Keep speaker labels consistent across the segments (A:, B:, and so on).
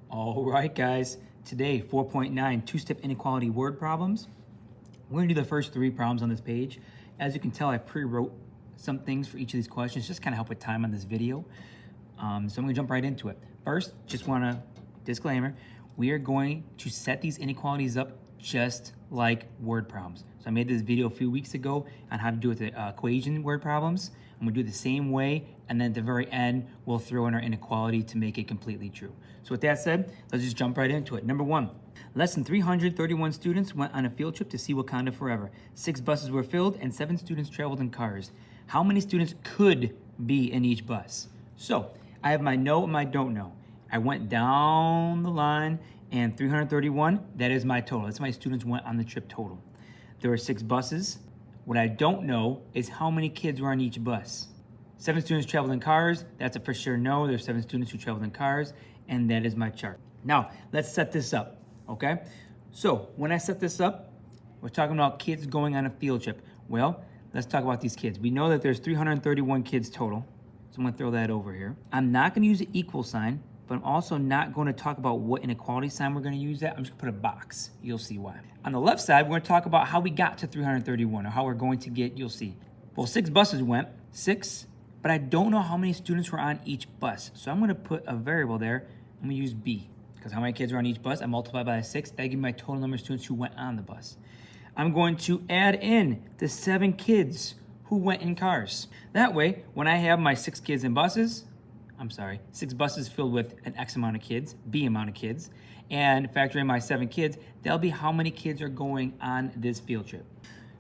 A: All right, guys. Today, 4.9 two-step inequality word problems. We're gonna do the first three problems on this page. As you can tell, I pre-wrote some things for each of these questions, just kind of help with time on this video. So I'm gonna jump right into it. First, just wanna, disclaimer, we are going to set these inequalities up just like word problems. So I made this video a few weeks ago on how to do it with the equation word problems. I'm gonna do it the same way, and then at the very end, we'll throw in our inequality to make it completely true. So with that said, let's just jump right into it. Number one, less than 331 students went on a field trip to see Wakanda Forever. 6 buses were filled and 7 students traveled in cars. How many students could be in each bus? So I have my know and my don't know. I went down the line, and 331, that is my total. That's how many students went on the trip total. There were 6 buses. What I don't know is how many kids were on each bus. 7 students traveled in cars. That's a for sure no. There's 7 students who traveled in cars, and that is my chart. Now, let's set this up, okay? So when I set this up, we're talking about kids going on a field trip. Well, let's talk about these kids. We know that there's 331 kids total, so I'm gonna throw that over here. I'm not gonna use an equal sign, but I'm also not going to talk about what inequality sign we're going to use that. I'm just going to put a box. You'll see why. On the left side, we're going to talk about how we got to 331, or how we're going to get, you'll see. Well, 6 buses went, 6, but I don't know how many students were on each bus. So I'm going to put a variable there. I'm going to use B, because how many kids are on each bus? I multiply by 6. That gives me my total number of students who went on the bus. I'm going to add in the 7 kids who went in cars. That way, when I have my 6 kids in buses, 6 buses filled with an X amount of kids, B amount of kids, and factor in my 7 kids, that'll be how many kids are going on this field trip.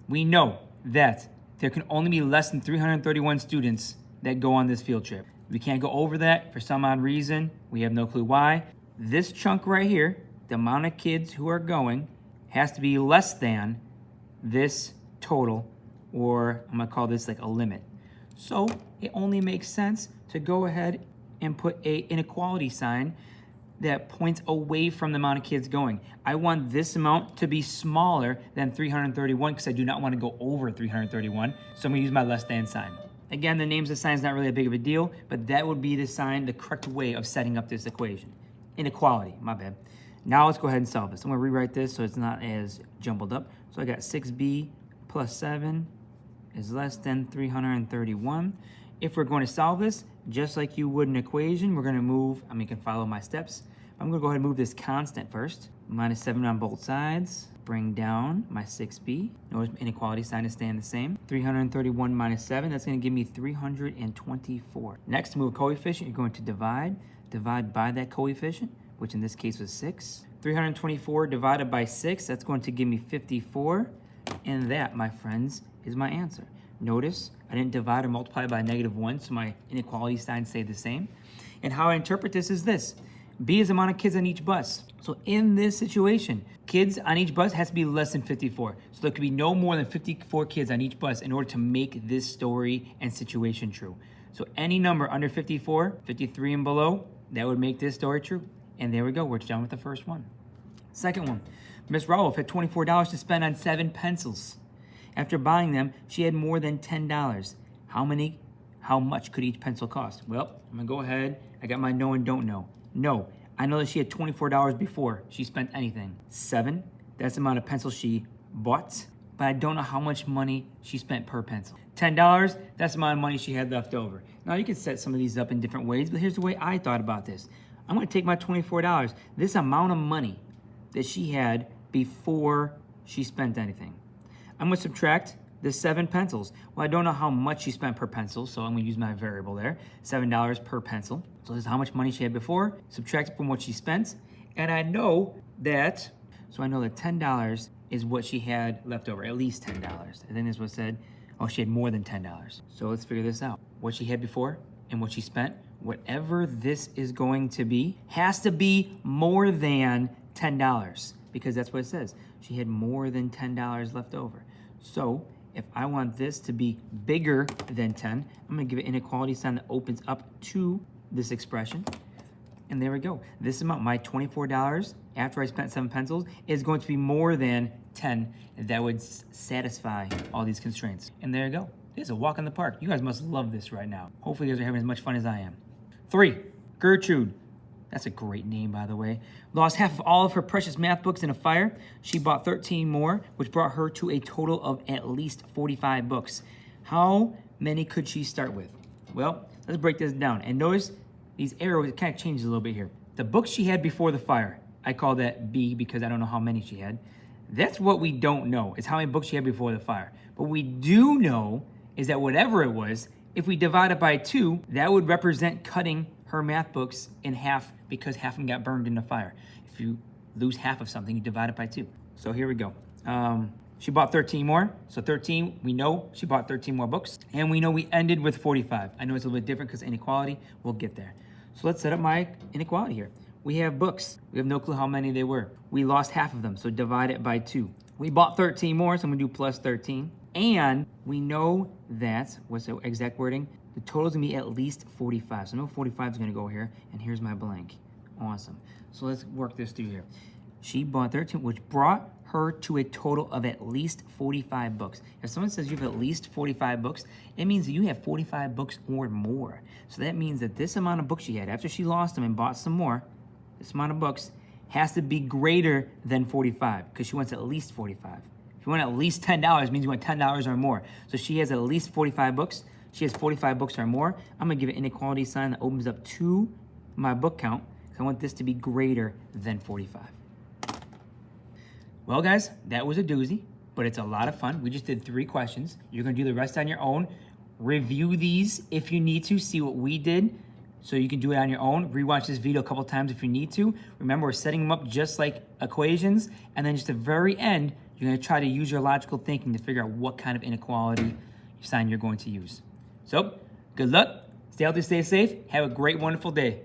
A: We know that there can only be less than 331 students that go on this field trip. We can't go over that for some odd reason. We have no clue why. This chunk right here, the amount of kids who are going, has to be less than this total, or I'm gonna call this like a limit. So it only makes sense to go ahead and put a inequality sign that points away from the amount of kids going. I want this amount to be smaller than 331 because I do not want to go over 331. So I'm gonna use my less than sign. Again, the names of the sign is not really a big of a deal, but that would be the sign, the correct way of setting up this equation. Inequality, my bad. Now let's go ahead and solve this. I'm gonna rewrite this so it's not as jumbled up. So I got 6b plus 7 is less than 331. If we're going to solve this, just like you would an equation, we're gonna move, you can follow my steps. I'm gonna go ahead and move this constant first. Minus 7 on both sides. Bring down my 6b. Notice inequality sign is staying the same. 331 minus 7, that's gonna give me 324. Next, to move a coefficient, you're going to divide by that coefficient, which in this case was 6. 324 divided by 6, that's going to give me 54. And that, my friends, is my answer. Notice I didn't divide or multiply by -1, so my inequality sign stayed the same. And how I interpret this is this. B is the amount of kids on each bus. So in this situation, kids on each bus has to be less than 54. So there could be no more than 54 kids on each bus in order to make this story and situation true. So any number under 54, 53 and below, that would make this story true. And there we go, we're done with the first one. Second one, Miss Raouf had $24 to spend on 7 pencils. After buying them, she had more than $10. How much could each pencil cost? Well, I'm gonna go ahead. I got my know and don't know. No, I know that she had $24 before she spent anything. 7, that's the amount of pencils she bought, but I don't know how much money she spent per pencil. $10, that's the amount of money she had left over. Now you can set some of these up in different ways, but here's the way I thought about this. I'm gonna take my $24, this amount of money that she had before she spent anything. I'm gonna subtract the 7 pencils. Well, I don't know how much she spent per pencil, so I'm gonna use my variable there, $7 per pencil. So this is how much money she had before, subtract it from what she spent, and I know that $10 is what she had left over, at least $10. And then this was said, oh, she had more than $10. So let's figure this out. What she had before and what she spent, whatever this is going to be, has to be more than $10, because that's what it says. She had more than $10 left over. So if I want this to be bigger than 10, I'm gonna give it an inequality sign that opens up to this expression. And there we go. This amount, my $24, after I spent 7 pencils, is going to be more than 10. And that would satisfy all these constraints. And there you go. It's a walk in the park. You guys must love this right now. Hopefully you guys are having as much fun as I am. 3, Gertrude That's a great name, by the way. Lost half of all of her precious math books in a fire. She bought 13 more, which brought her to a total of at least 45 books. How many could she start with? Well, let's break this down. And notice these arrows, it kind of changes a little bit here. The books she had before the fire, I call that B because I don't know how many she had. That's what we don't know, is how many books she had before the fire. But what we do know is that whatever it was, if we divide it by 2, that would represent cutting her math books in half because half of them got burned in the fire. If you lose half of something, you divide it by 2. So here we go. She bought 13 more. So 13, we know she bought 13 more books. And we know we ended with 45. I know it's a little bit different because inequality. We'll get there. So let's set up my inequality here. We have books. We have no clue how many they were. We lost half of them, so divide it by 2. We bought 13 more, so I'm gonna do plus 13. And we know that, what's the exact wording? The total is gonna be at least 45. So I know 45 is gonna go here, and here's my blank. Awesome. So let's work this through here. She bought 13, which brought her to a total of at least 45 books. If someone says you have at least 45 books, it means that you have 45 books or more. So that means that this amount of books she had, after she lost them and bought some more, this amount of books has to be greater than 45 because she wants at least 45. If you want at least $10, it means you want $10 or more. So she has at least 45 books. She has 45 books or more. I'm gonna give an inequality sign that opens up to my book count because I want this to be greater than 45. Well, guys, that was a doozy, but it's a lot of fun. We just did 3 questions. You're gonna do the rest on your own. Review these if you need to, see what we did, so you can do it on your own. Rewatch this video a couple times if you need to. Remember, we're setting them up just like equations, and then just at the very end, you're gonna try to use your logical thinking to figure out what kind of inequality sign you're going to use. So, good luck, stay healthy, stay safe, have a great, wonderful day.